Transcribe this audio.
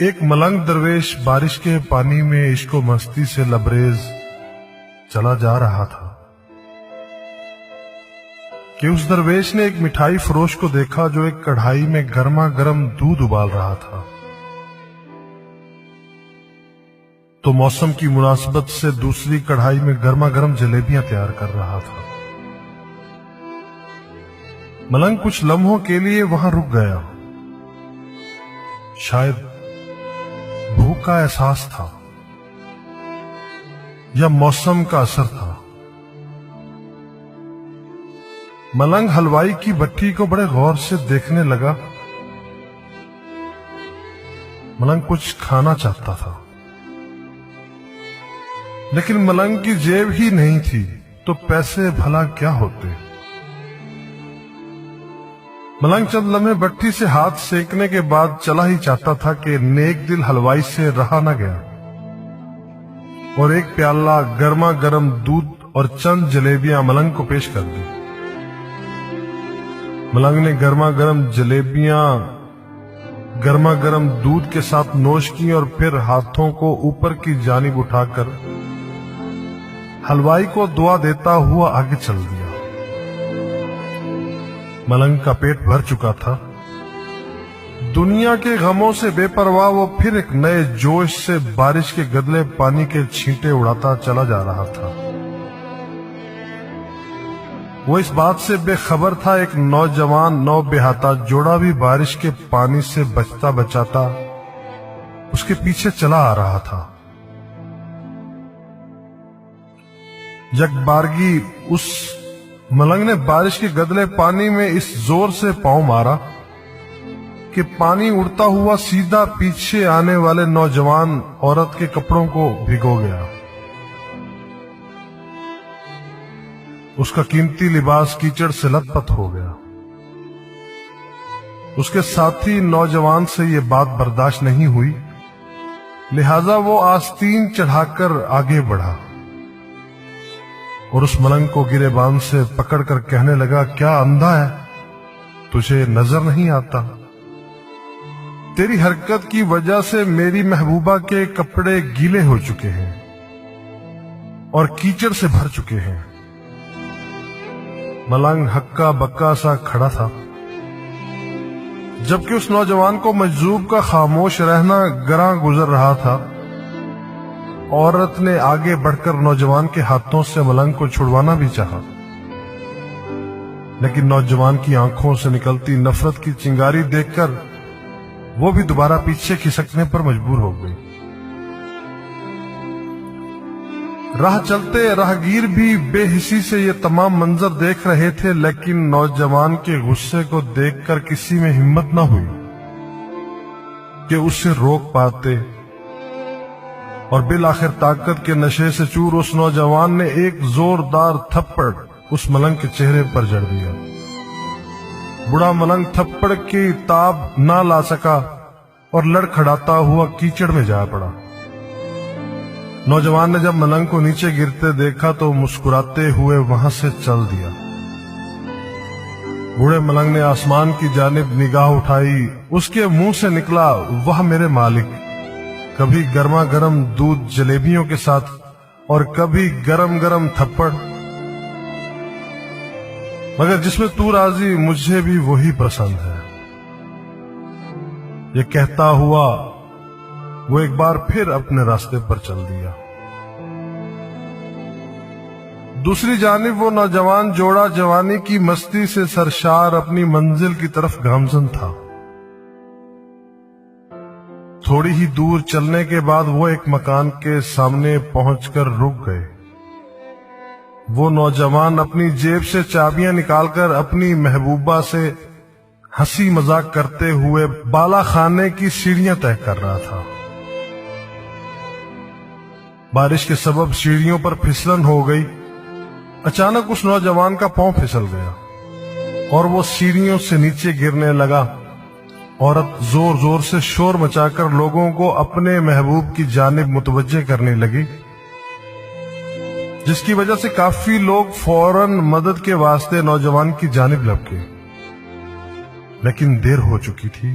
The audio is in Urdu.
ایک ملنگ درویش بارش کے پانی میں عشق و مستی سے لبریز چلا جا رہا تھا کہ اس درویش نے ایک مٹھائی فروش کو دیکھا جو ایک کڑھائی میں گرما گرم دودھ ابال رہا تھا۔ تو موسم کی مناسبت سے دوسری کڑھائی میں گرما گرم جلیبیاں تیار کر رہا تھا۔ ملنگ کچھ لمحوں کے لیے وہاں رک گیا۔ شاید بھوک کا احساس تھا یا موسم کا اثر تھا۔ ملنگ حلوائی کی بھٹی کو بڑے غور سے دیکھنے لگا۔ ملنگ کچھ کھانا چاہتا تھا، لیکن ملنگ کی جیب ہی نہیں تھی تو پیسے بھلا کیا ہوتے۔ ملنگ چند لمحے بھٹی سے ہاتھ سینکنے کے بعد چلا ہی چاہتا تھا کہ نیک دل حلوائی سے رہا نہ گیا اور ایک پیالہ گرما گرم دودھ اور چند جلیبیاں ملنگ کو پیش کر دی۔ ملنگ نے گرما گرم جلیبیاں گرما گرم دودھ کے ساتھ نوش کی اور پھر ہاتھوں کو اوپر کی جانب اٹھا کر حلوائی کو دعا دیتا ہوا آگے چل دیا۔ ملنگ کا پیٹ بھر چکا تھا۔ دنیا کے غموں سے بے پرواہ وہ پھر ایک نئے جوش سے بارش کے گدلے پانی کے چھینٹے اڑاتا چلا جا رہا تھا۔ وہ اس بات سے بے خبر تھا ایک نوجوان نو بہاتا جوڑا بھی بارش کے پانی سے بچتا بچاتا اس کے پیچھے چلا آ رہا تھا۔ یک بارگی اس ملنگ نے بارش کے گدلے پانی میں اس زور سے پاؤں مارا کہ پانی اڑتا ہوا سیدھا پیچھے آنے والے نوجوان عورت کے کپڑوں کو بھگو گیا۔ اس کا قیمتی لباس کیچڑ سے لت پت ہو گیا۔ اس کے ساتھی نوجوان سے یہ بات برداشت نہیں ہوئی، لہذا وہ آستین چڑھا کر آگے بڑھا اور اس ملنگ کو گریبان سے پکڑ کر کہنے لگا، کیا اندھا ہے؟ تجھے نظر نہیں آتا؟ تیری حرکت کی وجہ سے میری محبوبہ کے کپڑے گیلے ہو چکے ہیں اور کیچڑ سے بھر چکے ہیں۔ ملنگ ہکا بکا سا کھڑا تھا، جبکہ اس نوجوان کو مجذوب کا خاموش رہنا گراں گزر رہا تھا۔ عورت نے آگے بڑھ کر نوجوان کے ہاتھوں سے ملنگ کو چھڑوانا بھی چاہا، لیکن نوجوان کی آنکھوں سے نکلتی نفرت کی چنگاری دیکھ کر وہ بھی دوبارہ پیچھے کھسکنے پر مجبور ہو گئی۔ راہ چلتے راہگیر بھی بے حسی سے یہ تمام منظر دیکھ رہے تھے، لیکن نوجوان کے غصے کو دیکھ کر کسی میں ہمت نہ ہوئی کہ اسے روک پاتے، اور بالآخر طاقت کے نشے سے چور اس نوجوان نے ایک زوردار تھپڑ اس ملنگ کے چہرے پر جڑ دیا۔ بڑا ملنگ تھپڑ کی تاب نہ لا سکا اور لڑکھڑاتا ہوا کیچڑ میں جا پڑا۔ نوجوان نے جب ملنگ کو نیچے گرتے دیکھا تو مسکراتے ہوئے وہاں سے چل دیا۔ بوڑھے ملنگ نے آسمان کی جانب نگاہ اٹھائی، اس کے منہ سے نکلا، واہ میرے مالک، کبھی گرما گرم دودھ جلیبیوں کے ساتھ اور کبھی گرم گرم تھپڑ، مگر جس میں تو راضی مجھے بھی وہی پسند ہے۔ یہ کہتا ہوا وہ ایک بار پھر اپنے راستے پر چل دیا۔ دوسری جانب وہ نوجوان جوڑا جوانی کی مستی سے سرشار اپنی منزل کی طرف گامزن تھا۔ تھوڑی ہی دور چلنے کے بعد وہ ایک مکان کے سامنے پہنچ کر رک گئے۔ وہ نوجوان اپنی جیب سے چابیاں نکال کر اپنی محبوبہ سے ہنسی مذاق کرتے ہوئے بالا خانے کی سیڑھیاں طے کر رہا تھا۔ بارش کے سبب سیڑھیوں پر پھسلن ہو گئی۔ اچانک اس نوجوان کا پاؤں پھسل گیا اور وہ سیڑھیوں سے نیچے گرنے لگا۔ عورت زور زور سے شور مچا کر لوگوں کو اپنے محبوب کی جانب متوجہ کرنے لگی، جس کی وجہ سے کافی لوگ فوراً مدد کے واسطے نوجوان کی جانب لپکے، لیکن دیر ہو چکی تھی۔